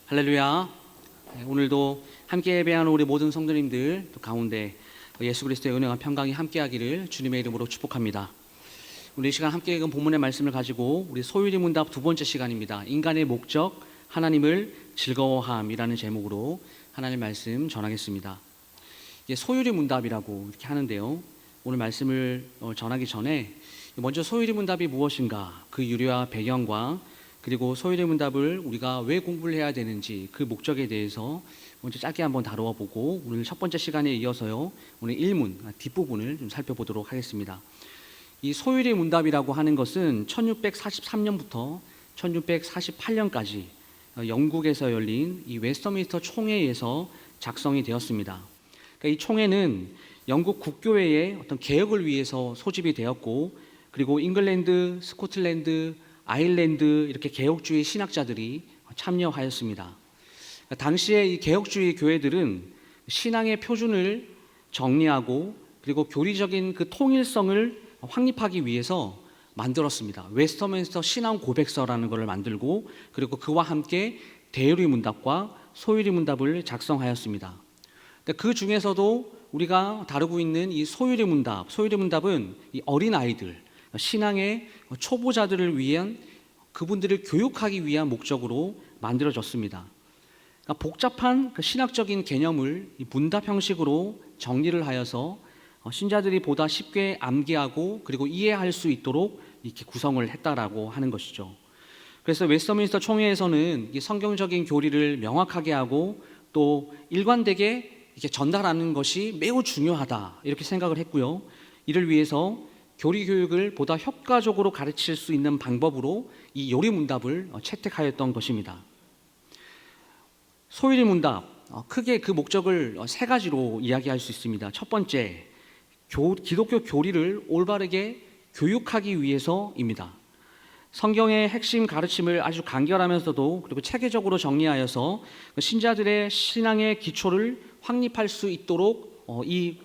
할렐루야. 오늘도 함께 예배하는 우리 모든 성도님들 가운데 예수 그리스도의 은혜와 평강이 함께하기를 주님의 이름으로 축복합니다. 우리 이 시간 함께 읽은 본문의 말씀을 가지고 우리 소유리 문답 두 번째 시간입니다. 인간의 목적, 하나님을 즐거워함이라는 제목으로 하나님의 말씀 전하겠습니다. 소유리 문답이라고 이렇게 하는데요. 오늘 말씀을 전하기 전에 먼저 소유리 문답이 무엇인가, 그 유래와 배경과 그리고 소유리 문답을 우리가 왜 공부를 해야 되는지 그 목적에 대해서 먼저 짧게 한번 다루어 보고 오늘 첫 번째 시간에 이어서요, 오늘 일문 뒷부분을 좀 살펴보도록 하겠습니다. 이 소유리 문답이라고 하는 것은 1643년부터 1648년까지 영국에서 열린 이 웨스터민스터 총회에서 작성이 되었습니다. 그러니까 이 총회는 영국 국교회의 어떤 개혁을 위해서 소집이 되었고, 그리고 잉글랜드, 스코틀랜드, 아일랜드 이렇게 개혁주의 신학자들이 참여하였습니다. 당시에 이 개혁주의 교회들은 신앙의 표준을 정리하고 그리고 교리적인 그 통일성을 확립하기 위해서 만들었습니다. 웨스터민스터 신앙 고백서라는 것을 만들고, 그리고 그와 함께 대유리 문답과 소유리 문답을 작성하였습니다. 그 중에서도 우리가 다루고 있는 이 소유리 문답은 이 어린 아이들, 신앙의 초보자들을 위한, 그분들을 교육하기 위한 목적으로 만들어졌습니다. 그러니까 복잡한 그 신학적인 개념을 이 문답 형식으로 정리를 하여서 신자들이 보다 쉽게 암기하고 그리고 이해할 수 있도록 이렇게 구성을 했다라고 하는 것이죠. 그래서 웨스터민스터 총회에서는 이 성경적인 교리를 명확하게 하고 또 일관되게 이렇게 전달하는 것이 매우 중요하다 이렇게 생각을 했고요. 이를 위해서 교리 교육을 보다 효과적으로 가르칠 수 있는 방법으로 이 요리 문답을 채택하였던 것입니다. 소유리 문답, 크게 그 목적을 세 가지로 이야기할 수 있습니다. 첫 번째, 기독교 교리를 올바르게 교육하기 위해서입니다. 성경의 핵심 가르침을 아주 간결하면서도 그리고 체계적으로 정리하여서 신자들의 신앙의 기초를 확립할 수 있도록 이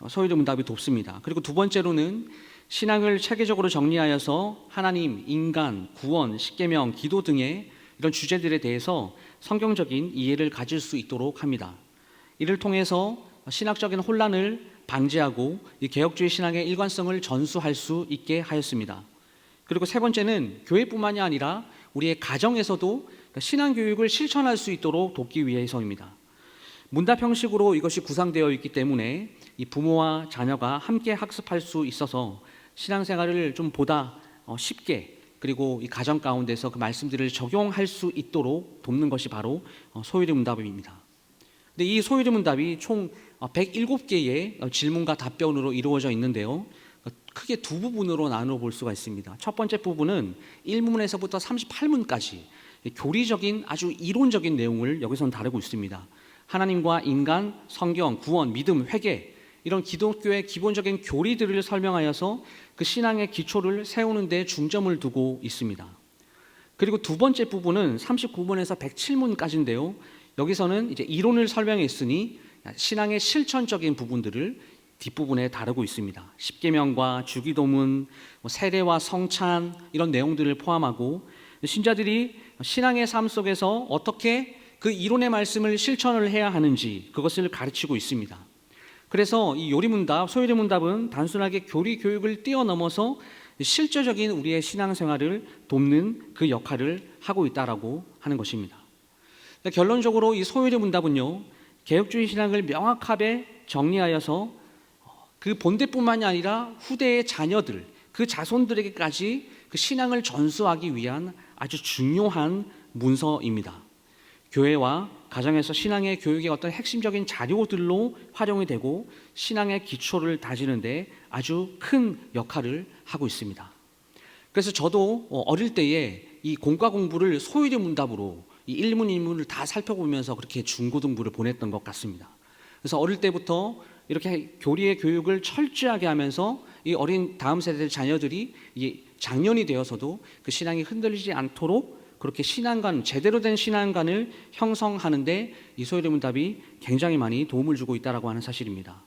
소유리 문답이 돕습니다. 그리고 두 번째로는 신앙을 체계적으로 정리하여서 하나님, 인간, 구원, 십계명, 기도 등의 이런 주제들에 대해서 성경적인 이해를 가질 수 있도록 합니다. 이를 통해서 신학적인 혼란을 방지하고 이 개혁주의 신앙의 일관성을 전수할 수 있게 하였습니다. 그리고 세 번째는 교회뿐만이 아니라 우리의 가정에서도 신앙교육을 실천할 수 있도록 돕기 위해서입니다. 문답 형식으로 이것이 구상되어 있기 때문에 이 부모와 자녀가 함께 학습할 수 있어서 신앙생활을 좀 보다 쉽게, 그리고 이 가정 가운데서 그 말씀들을 적용할 수 있도록 돕는 것이 바로 소유리 문답입니다. 근데 이 소유리 문답이 총 107개의 질문과 답변으로 이루어져 있는데요. 크게 두 부분으로 나누어 볼 수가 있습니다. 첫 번째 부분은 1문에서부터 38문까지 교리적인 아주 이론적인 내용을 여기서는 다루고 있습니다. 하나님과 인간, 성경, 구원, 믿음, 회개 이런 기독교의 기본적인 교리들을 설명하여서 그 신앙의 기초를 세우는 데 중점을 두고 있습니다. 그리고 두 번째 부분은 39문에서 107문까지인데요. 여기서는 이제 이론을 설명했으니 신앙의 실천적인 부분들을 뒷부분에 다루고 있습니다. 십계명과 주기도문, 세례와 성찬 이런 내용들을 포함하고 신자들이 신앙의 삶 속에서 어떻게 그 이론의 말씀을 실천을 해야 하는지 그것을 가르치고 있습니다. 그래서 이 요리 문답, 소유리 문답은 단순하게 교리 교육을 뛰어넘어서 실제적인 우리의 신앙생활을 돕는 그 역할을 하고 있다라고 하는 것입니다. 결론적으로 이 소유리 문답은요, 개혁주의 신앙을 명확하게 정리하여서 그 본대뿐만이 아니라 후대의 자녀들, 그 자손들에게까지 그 신앙을 전수하기 위한 아주 중요한 문서입니다. 교회와 가정에서 신앙의 교육의 어떤 핵심적인 자료들로 활용이 되고 신앙의 기초를 다지는 데 아주 큰 역할을 하고 있습니다. 그래서 저도 어릴 때에 이 공과 공부를 소유리 문답으로 이 1문 2문을 다 살펴보면서 그렇게 중고등부를 보냈던 것 같습니다. 그래서 어릴 때부터 이렇게 교리의 교육을 철저하게 하면서 이 어린 다음 세대 자녀들이 이 장년이 되어서도 그 신앙이 흔들리지 않도록 그렇게 신앙관, 제대로 된 신앙관을 형성하는데 이 소유리 문답이 굉장히 많이 도움을 주고 있다고 하는 사실입니다.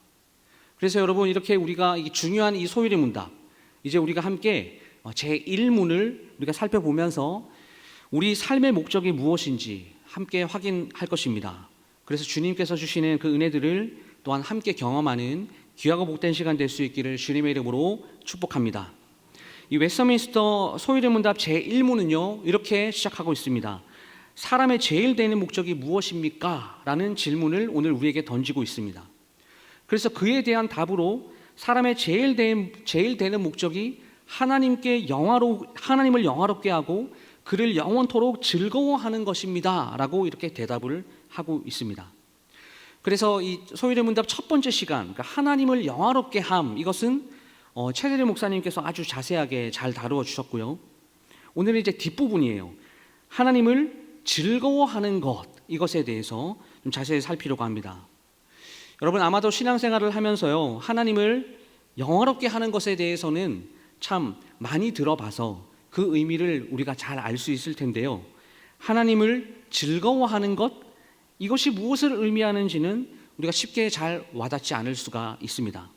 그래서 여러분, 이렇게 우리가 중요한 이 소유리 문답, 이제 우리가 함께 제1문을 우리가 살펴보면서 우리 삶의 목적이 무엇인지, 함께 확인할 것입니다. 그래서 주님께서 주시는 그 은혜들을 또한 함께 경험하는 귀하고 복된 시간 될 수 있기를 주님의 이름으로 축복합니다. 이 웨스터민스터 소유의 문답 제1문은요 이렇게 시작하고 있습니다. 사람의 제일 되는 목적이 무엇입니까? 라는 질문을 오늘 우리에게 던지고 있습니다. 그래서 그에 대한 답으로 사람의 제일 되는 목적이 하나님을 영화롭게 하고 그를 영원토록 즐거워하는 것입니다 라고 이렇게 대답을 하고 있습니다. 그래서 이 소유의 문답 첫 번째 시간, 그러니까 하나님을 영화롭게 함, 이것은 최대리 목사님께서 아주 자세하게 잘 다루어 주셨고요. 오늘은 이제 뒷부분이에요. 하나님을 즐거워하는 것, 이것에 대해서 좀 자세히 살피려고 합니다. 여러분 아마도 신앙생활을 하면서요 하나님을 영화롭게 하는 것에 대해서는 참 많이 들어봐서 그 의미를 우리가 잘 알 수 있을 텐데요, 하나님을 즐거워하는 것, 이것이 무엇을 의미하는지는 우리가 쉽게 잘 와닿지 않을 수가 있습니다.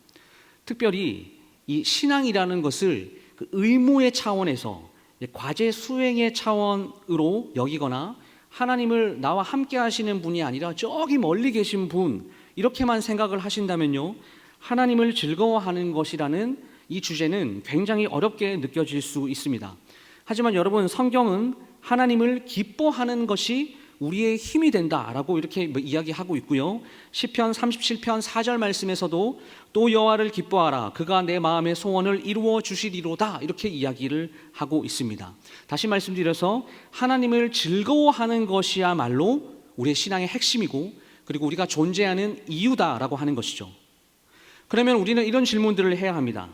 특별히 이 신앙이라는 것을 그 의무의 차원에서 과제 수행의 차원으로 여기거나 하나님을 나와 함께 하시는 분이 아니라 저기 멀리 계신 분, 이렇게만 생각을 하신다면요 하나님을 즐거워하는 것이라는 이 주제는 굉장히 어렵게 느껴질 수 있습니다. 하지만 여러분, 성경은 하나님을 기뻐하는 것이 우리의 힘이 된다라고 이렇게 이야기하고 있고요. 시편 37편 4절 말씀에서도 또 여호와를 기뻐하라, 그가 내 마음의 소원을 이루어 주시리로다, 이렇게 이야기를 하고 있습니다. 다시 말씀드려서 하나님을 즐거워하는 것이야말로 우리의 신앙의 핵심이고 그리고 우리가 존재하는 이유다라고 하는 것이죠. 그러면 우리는 이런 질문들을 해야 합니다.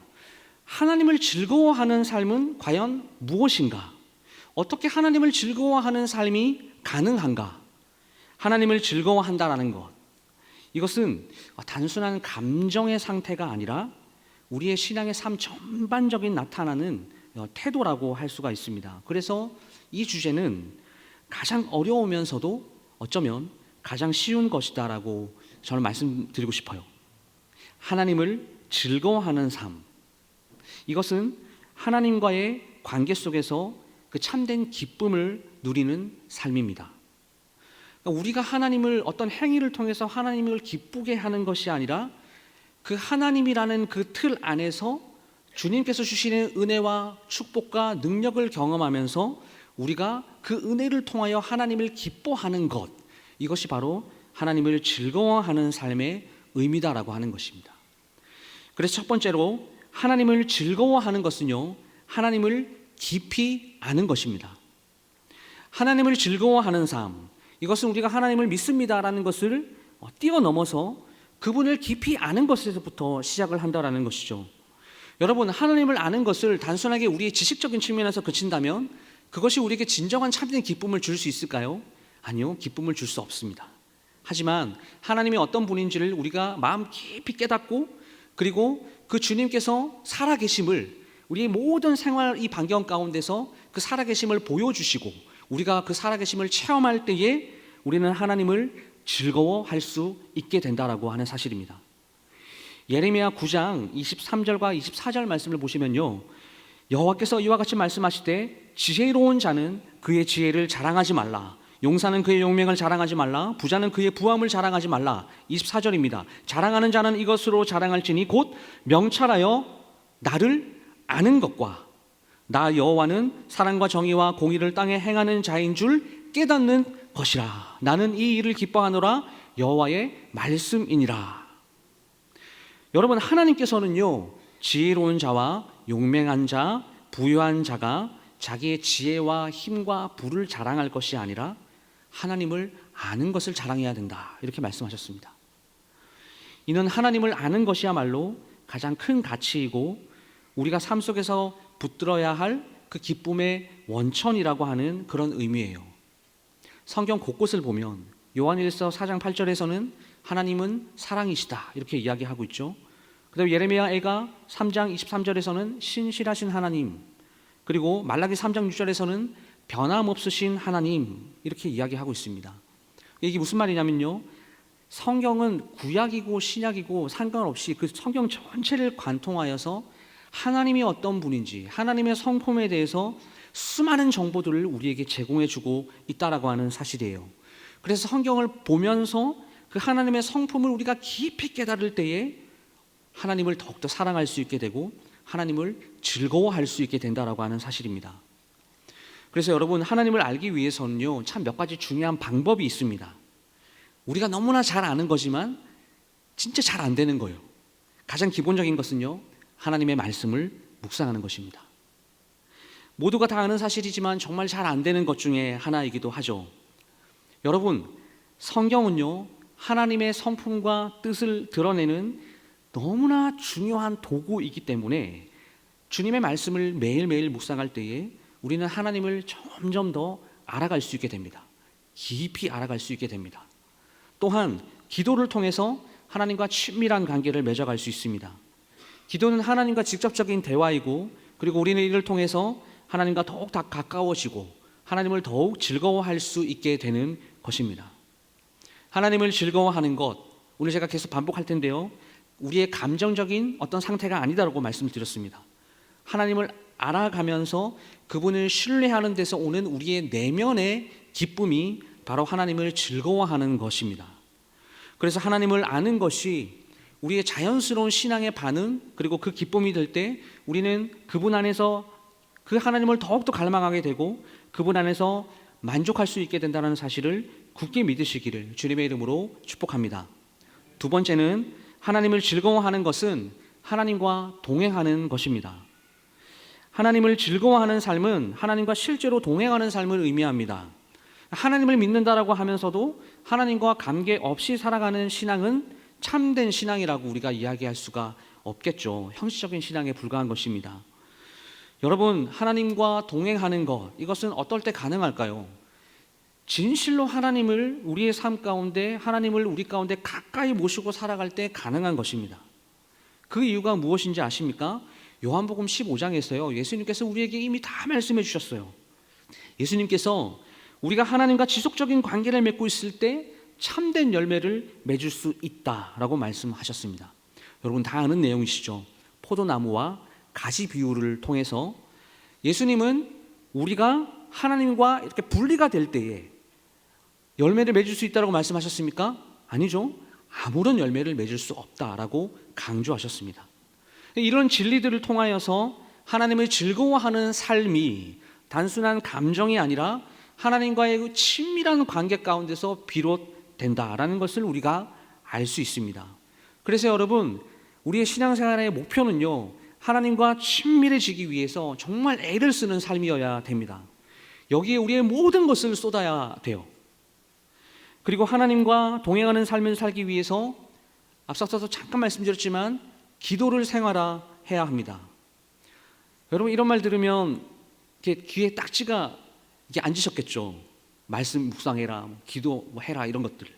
하나님을 즐거워하는 삶은 과연 무엇인가? 어떻게 하나님을 즐거워하는 삶이 가능한가? 하나님을 즐거워한다라는 것, 이것은 단순한 감정의 상태가 아니라 우리의 신앙의 삶 전반적인 나타나는 태도라고 할 수가 있습니다. 그래서 이 주제는 가장 어려우면서도 어쩌면 가장 쉬운 것이다라고 저는 말씀드리고 싶어요. 하나님을 즐거워하는 삶, 이것은 하나님과의 관계 속에서 그 참된 기쁨을 누리는 삶입니다. 그러니까 우리가 하나님을 어떤 행위를 통해서 하나님을 기쁘게 하는 것이 아니라 그 하나님이라는 그 틀 안에서 주님께서 주시는 은혜와 축복과 능력을 경험하면서 우리가 그 은혜를 통하여 하나님을 기뻐하는 것, 이것이 바로 하나님을 즐거워하는 삶의 의미다라고 하는 것입니다. 그래서 첫 번째로 하나님을 즐거워하는 것은요, 하나님을 깊이 아는 것입니다. 하나님을 즐거워하는 삶, 이것은 우리가 하나님을 믿습니다라는 것을 뛰어넘어서 그분을 깊이 아는 것에서부터 시작을 한다라는 것이죠. 여러분, 하나님을 아는 것을 단순하게 우리의 지식적인 측면에서 그친다면 그것이 우리에게 진정한 참된 기쁨을 줄 수 있을까요? 아니요, 기쁨을 줄 수 없습니다. 하지만 하나님이 어떤 분인지를 우리가 마음 깊이 깨닫고 그리고 그 주님께서 살아계심을 우리의 모든 생활 이 반경 가운데서 그 살아계심을 보여주시고 우리가 그 살아계심을 체험할 때에 우리는 하나님을 즐거워할 수 있게 된다라고 하는 사실입니다. 예레미야 9장 23절과 24절 말씀을 보시면요, 여호와께서 이와 같이 말씀하시되 지혜로운 자는 그의 지혜를 자랑하지 말라, 용사는 그의 용맹을 자랑하지 말라, 부자는 그의 부함을 자랑하지 말라. 24절입니다. 자랑하는 자는 이것으로 자랑할지니 곧 명철하여 나를 아는 것과 나 여호와는 사랑과 정의와 공의를 땅에 행하는 자인 줄 깨닫는 것이라. 나는 이 일을 기뻐하노라, 여호와의 말씀이니라. 여러분, 하나님께서는요, 지혜로운 자와 용맹한 자, 부유한 자가 자기의 지혜와 힘과 부를 자랑할 것이 아니라 하나님을 아는 것을 자랑해야 된다, 이렇게 말씀하셨습니다. 이는 하나님을 아는 것이야말로 가장 큰 가치이고 우리가 삶 속에서 붙들어야 할 그 기쁨의 원천이라고 하는 그런 의미예요. 성경 곳곳을 보면 요한일서 4장 8절에서는 하나님은 사랑이시다, 이렇게 이야기하고 있죠. 그다음에 예레미야 애가 3장 23절에서는 신실하신 하나님, 그리고 말라기 3장 6절에서는 변함없으신 하나님, 이렇게 이야기하고 있습니다. 이게 무슨 말이냐면요, 성경은 구약이고 신약이고 상관없이 그 성경 전체를 관통하여서 하나님이 어떤 분인지, 하나님의 성품에 대해서 수많은 정보들을 우리에게 제공해 주고 있다라고 하는 사실이에요. 그래서 성경을 보면서 그 하나님의 성품을 우리가 깊이 깨달을 때에 하나님을 더욱더 사랑할 수 있게 되고 하나님을 즐거워할 수 있게 된다라고 하는 사실입니다. 그래서 여러분, 하나님을 알기 위해서는요, 참 몇 가지 중요한 방법이 있습니다. 우리가 너무나 잘 아는 거지만 진짜 잘 안 되는 거예요. 가장 기본적인 것은요, 하나님의 말씀을 묵상하는 것입니다. 모두가 다 아는 사실이지만 정말 잘 안 되는 것 중에 하나이기도 하죠. 여러분, 성경은요, 하나님의 성품과 뜻을 드러내는 너무나 중요한 도구이기 때문에 주님의 말씀을 매일매일 묵상할 때에 우리는 하나님을 점점 더 알아갈 수 있게 됩니다. 깊이 알아갈 수 있게 됩니다. 또한 기도를 통해서 하나님과 친밀한 관계를 맺어갈 수 있습니다. 기도는 하나님과 직접적인 대화이고, 그리고 우리는 이를 통해서 하나님과 더욱 더 가까워지고 하나님을 더욱 즐거워할 수 있게 되는 것입니다. 하나님을 즐거워하는 것, 오늘 제가 계속 반복할 텐데요, 우리의 감정적인 어떤 상태가 아니다라고 말씀드렸습니다. 하나님을 알아가면서 그분을 신뢰하는 데서 오는 우리의 내면의 기쁨이 바로 하나님을 즐거워하는 것입니다. 그래서 하나님을 아는 것이 우리의 자연스러운 신앙의 반응, 그리고 그 기쁨이 될 때 우리는 그분 안에서 그 하나님을 더욱더 갈망하게 되고 그분 안에서 만족할 수 있게 된다는 사실을 굳게 믿으시기를 주님의 이름으로 축복합니다. 두 번째는 하나님을 즐거워하는 것은 하나님과 동행하는 것입니다. 하나님을 즐거워하는 삶은 하나님과 실제로 동행하는 삶을 의미합니다. 하나님을 믿는다라고 하면서도 하나님과 관계없이 살아가는 신앙은 참된 신앙이라고 우리가 이야기할 수가 없겠죠. 형식적인 신앙에 불과한 것입니다. 여러분, 하나님과 동행하는 것, 이것은 어떨 때 가능할까요? 진실로 하나님을 우리의 삶 가운데, 하나님을 우리 가운데 가까이 모시고 살아갈 때 가능한 것입니다. 그 이유가 무엇인지 아십니까? 요한복음 15장에서요, 예수님께서 우리에게 이미 다 말씀해 주셨어요. 예수님께서 우리가 하나님과 지속적인 관계를 맺고 있을 때 참된 열매를 맺을 수 있다라고 말씀하셨습니다. 여러분 다 아는 내용이시죠. 포도나무와 가지 비유를 통해서 예수님은 우리가 하나님과 이렇게 분리가 될 때에 열매를 맺을 수 있다고 말씀하셨습니까? 아니죠. 아무런 열매를 맺을 수 없다라고 강조하셨습니다. 이런 진리들을 통하여서 하나님을 즐거워하는 삶이 단순한 감정이 아니라 하나님과의 친밀한 관계 가운데서 비롯된다라는 것을 우리가 알 수 있습니다. 그래서 여러분, 우리의 신앙생활의 목표는요, 하나님과 친밀해지기 위해서 정말 애를 쓰는 삶이어야 됩니다. 여기에 우리의 모든 것을 쏟아야 돼요. 그리고 하나님과 동행하는 삶을 살기 위해서 앞서서 잠깐 말씀드렸지만 기도를 생활화해야 합니다. 여러분, 이런 말 들으면 귀에 딱지가 앉으셨겠죠. 말씀 묵상해라, 기도 해라, 이런 것들.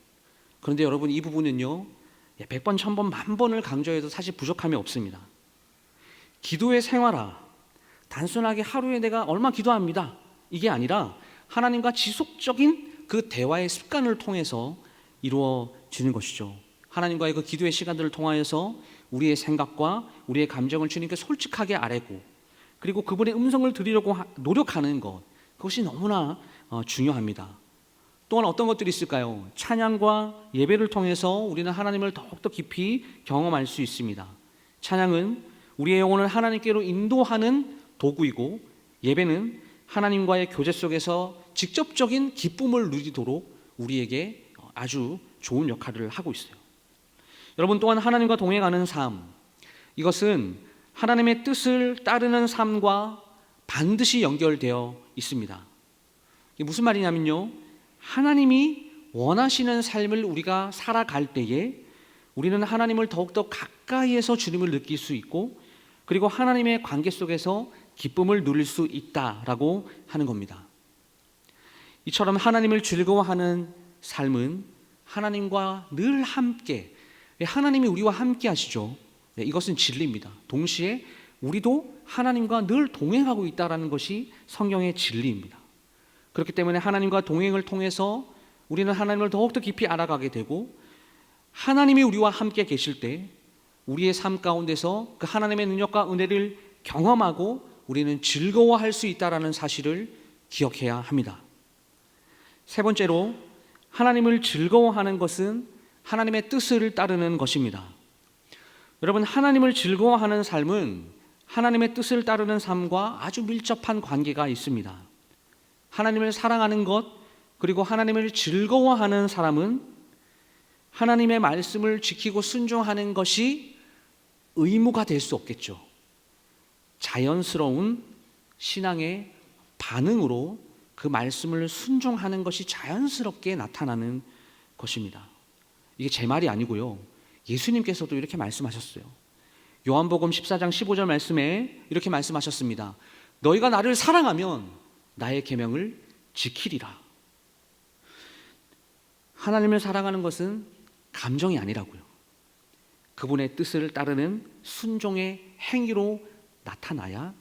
그런데 여러분, 이 부분은요, 100번, 1000번, 10,000번을 강조해도 사실 부족함이 없습니다. 기도의 생활화, 단순하게 하루에 내가 얼마 기도합니다, 이게 아니라 하나님과 지속적인 그 대화의 습관을 통해서 이루어지는 것이죠. 하나님과의 그 기도의 시간들을 통하여서 우리의 생각과 우리의 감정을 주님께 솔직하게 아뢰고, 그리고 그분의 음성을 들으려고 노력하는 것, 그것이 너무나 중요합니다. 또한 어떤 것들이 있을까요? 찬양과 예배를 통해서 우리는 하나님을 더욱더 깊이 경험할 수 있습니다. 찬양은 우리의 영혼을 하나님께로 인도하는 도구이고, 예배는 하나님과의 교제 속에서 직접적인 기쁨을 누리도록 우리에게 아주 좋은 역할을 하고 있어요. 여러분, 또한 하나님과 동행하는 삶, 이것은 하나님의 뜻을 따르는 삶과 반드시 연결되어 있습니다. 이게 무슨 말이냐면요, 하나님이 원하시는 삶을 우리가 살아갈 때에 우리는 하나님을 더욱더 가까이에서 주님을 느낄 수 있고, 그리고 하나님의 관계 속에서 기쁨을 누릴 수 있다라고 하는 겁니다. 이처럼 하나님을 즐거워하는 삶은 하나님과 늘 함께, 하나님이 우리와 함께 하시죠. 이것은 진리입니다. 동시에 우리도 하나님과 늘 동행하고 있다는 것이 성경의 진리입니다. 그렇기 때문에 하나님과 동행을 통해서 우리는 하나님을 더욱더 깊이 알아가게 되고, 하나님이 우리와 함께 계실 때 우리의 삶 가운데서 그 하나님의 능력과 은혜를 경험하고 우리는 즐거워할 수 있다는 사실을 기억해야 합니다. 세 번째로, 하나님을 즐거워하는 것은 하나님의 뜻을 따르는 것입니다. 여러분, 하나님을 즐거워하는 삶은 하나님의 뜻을 따르는 삶과 아주 밀접한 관계가 있습니다. 하나님을 사랑하는 것, 그리고 하나님을 즐거워하는 사람은 하나님의 말씀을 지키고 순종하는 것이 의무가 될 수 없겠죠. 자연스러운 신앙의 반응으로 그 말씀을 순종하는 것이 자연스럽게 나타나는 것입니다. 이게 제 말이 아니고요, 예수님께서도 이렇게 말씀하셨어요. 요한복음 14장 15절 말씀에 이렇게 말씀하셨습니다. 너희가 나를 사랑하면 나의 계명을 지키리라. 하나님을 사랑하는 것은 감정이 아니라고요. 그분의 뜻을 따르는 순종의 행위로 나타나야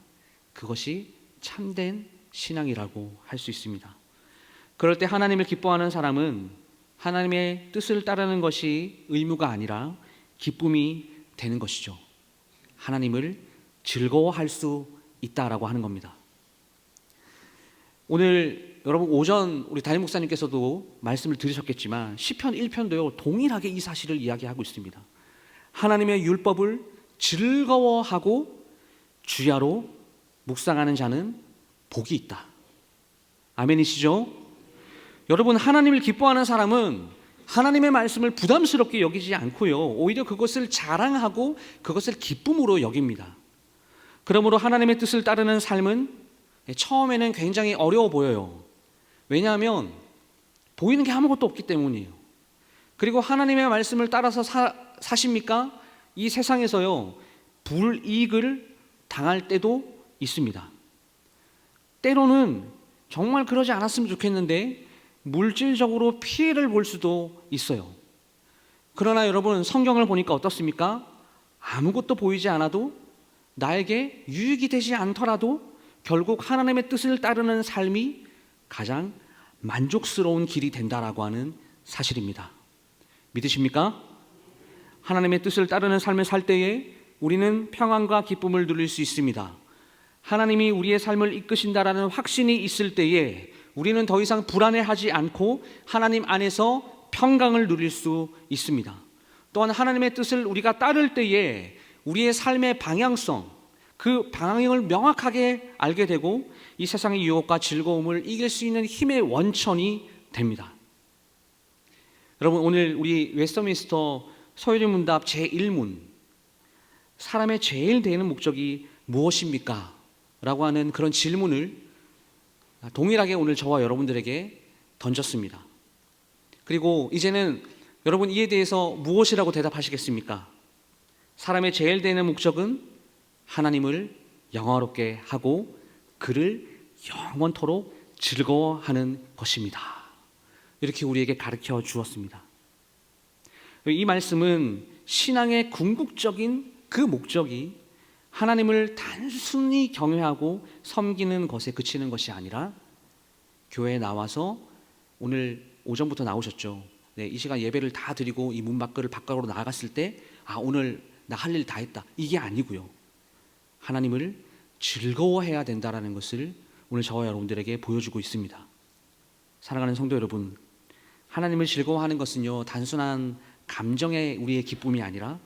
그것이 참된 신앙이라고 할 수 있습니다. 그럴 때 하나님을 기뻐하는 사람은 하나님의 뜻을 따르는 것이 의무가 아니라 기쁨이 되는 것이죠. 하나님을 즐거워할 수 있다라고 하는 겁니다. 오늘 여러분 오전 우리 담임 목사님께서도 말씀을 들으셨겠지만 시편 1편도요 동일하게 이 사실을 이야기하고 있습니다. 하나님의 율법을 즐거워하고 주야로 묵상하는 자는 복이 있다. 아멘이시죠? 여러분, 하나님을 기뻐하는 사람은 하나님의 말씀을 부담스럽게 여기지 않고요, 오히려 그것을 자랑하고 그것을 기쁨으로 여깁니다. 그러므로 하나님의 뜻을 따르는 삶은 처음에는 굉장히 어려워 보여요. 왜냐하면 보이는 게 아무것도 없기 때문이에요. 그리고 하나님의 말씀을 따라서 사십니까? 이 세상에서요 불이익을 당할 때도 있습니다. 때로는 정말 그러지 않았으면 좋겠는데 물질적으로 피해를 볼 수도 있어요. 그러나 여러분, 성경을 보니까 어떻습니까? 아무것도 보이지 않아도 나에게 유익이 되지 않더라도 결국 하나님의 뜻을 따르는 삶이 가장 만족스러운 길이 된다라고 하는 사실입니다. 믿으십니까? 하나님의 뜻을 따르는 삶을 살 때에 우리는 평안과 기쁨을 누릴 수 있습니다. 하나님이 우리의 삶을 이끄신다라는 확신이 있을 때에 우리는 더 이상 불안해하지 않고 하나님 안에서 평강을 누릴 수 있습니다. 또한 하나님의 뜻을 우리가 따를 때에 우리의 삶의 방향성, 그 방향을 명확하게 알게 되고 이 세상의 유혹과 즐거움을 이길 수 있는 힘의 원천이 됩니다. 여러분, 오늘 우리 웨스터민스터 서유리 문답 제1문, 사람의 제일 되는 목적이 무엇입니까? 라고 하는 그런 질문을 동일하게 오늘 저와 여러분들에게 던졌습니다. 그리고 이제는 여러분 이에 대해서 무엇이라고 대답하시겠습니까? 사람의 제일 되는 목적은 하나님을 영화롭게 하고 그를 영원토록 즐거워하는 것입니다. 이렇게 우리에게 가르쳐 주었습니다. 이 말씀은 신앙의 궁극적인 그 목적이 하나님을 단순히 경외하고 섬기는 것에 그치는 것이 아니라 교회에 나와서 오늘 오전부터 나오셨죠. 네, 이 시간 예배를 다 드리고 이 문 밖을 바깥으로 나갔을 때 오늘 나 할 일 다 했다, 이게 아니고요, 하나님을 즐거워해야 된다라는 것을 오늘 저와 여러분들에게 보여주고 있습니다. 사랑하는 성도 여러분, 하나님을 즐거워하는 것은요 단순한 감정의 우리의 기쁨이 아니라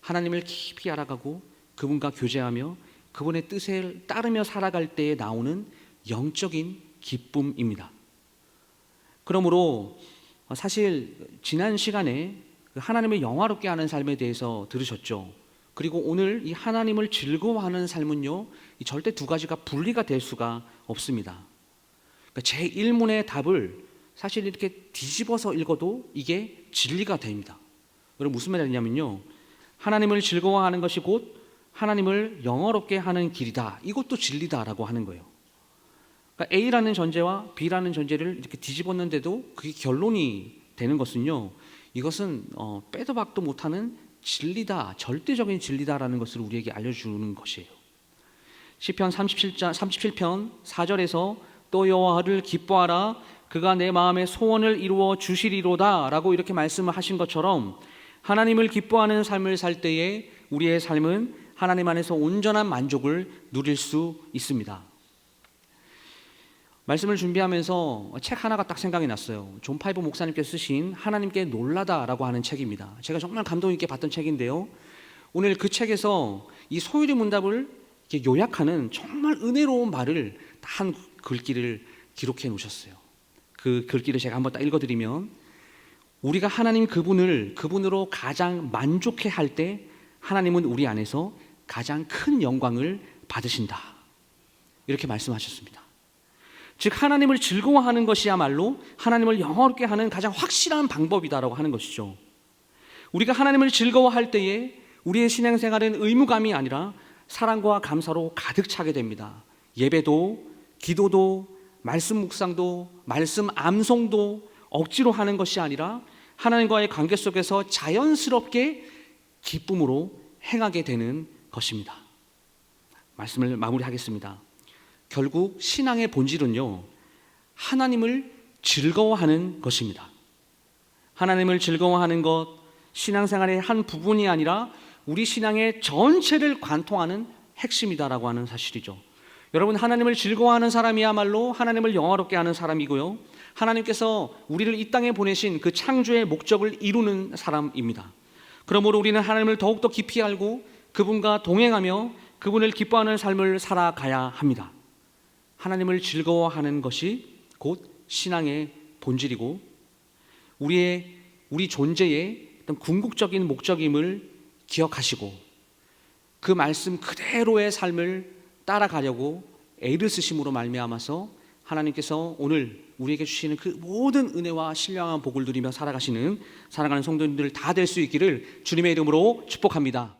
하나님을 깊이 알아가고 그분과 교제하며 그분의 뜻을 따르며 살아갈 때에 나오는 영적인 기쁨입니다. 그러므로 사실 지난 시간에 하나님을 영화롭게 하는 삶에 대해서 들으셨죠. 그리고 오늘 이 하나님을 즐거워하는 삶은요 절대 두 가지가 분리가 될 수가 없습니다. 그러니까 제1문의 답을 사실 이렇게 뒤집어서 읽어도 이게 진리가 됩니다. 여러분, 무슨 말이냐면요, 하나님을 즐거워하는 것이 곧 하나님을 영화롭게 하는 길이다, 이것도 진리다라고 하는 거예요. 그러니까 A라는 전제와 B라는 전제를 이렇게 뒤집었는데도 그게 결론이 되는 것은요, 이것은 빼도 박도 못하는 진리다, 절대적인 진리다라는 것을 우리에게 알려주는 것이에요. 시편 37편 4절에서 또 여호와를 기뻐하라, 그가 내 마음의 소원을 이루어 주시리로다 라고 이렇게 말씀을 하신 것처럼 하나님을 기뻐하는 삶을 살 때에 우리의 삶은 하나님 안에서 온전한 만족을 누릴 수 있습니다. 말씀을 준비하면서 책 하나가 딱 생각이 났어요. 존 파이브 목사님께서 쓰신 하나님께 놀라다라고 하는 책입니다. 제가 정말 감동 있게 봤던 책인데요. 오늘 그 책에서 이 소유리 문답을 이렇게 요약하는 정말 은혜로운 말을 한 글귀를 기록해 놓으셨어요. 그 글귀를 제가 한번 딱 읽어드리면, 우리가 하나님 그분으로 가장 만족해 할 때 하나님은 우리 안에서 가장 큰 영광을 받으신다. 이렇게 말씀하셨습니다. 즉 하나님을 즐거워하는 것이야말로 하나님을 영화롭게 하는 가장 확실한 방법이다라고 하는 것이죠. 우리가 하나님을 즐거워할 때에 우리의 신앙생활은 의무감이 아니라 사랑과 감사로 가득 차게 됩니다. 예배도, 기도도, 말씀 묵상도, 말씀 암송도 억지로 하는 것이 아니라 하나님과의 관계 속에서 자연스럽게 기쁨으로 행하게 되는 것입니다. 말씀을 마무리하겠습니다. 결국 신앙의 본질은요, 하나님을 즐거워하는 것입니다. 하나님을 즐거워하는 것, 신앙생활의 한 부분이 아니라 우리 신앙의 전체를 관통하는 핵심이다라고 하는 사실이죠. 여러분, 하나님을 즐거워하는 사람이야말로 하나님을 영화롭게 하는 사람이고요, 하나님께서 우리를 이 땅에 보내신 그 창조의 목적을 이루는 사람입니다. 그러므로 우리는 하나님을 더욱더 깊이 알고 그분과 동행하며 그분을 기뻐하는 삶을 살아가야 합니다. 하나님을 즐거워하는 것이 곧 신앙의 본질이고 우리 존재의 어떤 궁극적인 목적임을 기억하시고 그 말씀 그대로의 삶을 따라가려고 애를 쓰심으로 말미암아서 하나님께서 오늘 우리에게 주시는 그 모든 은혜와 신령한 복을 누리며 살아가는 성도님들 다 될 수 있기를 주님의 이름으로 축복합니다.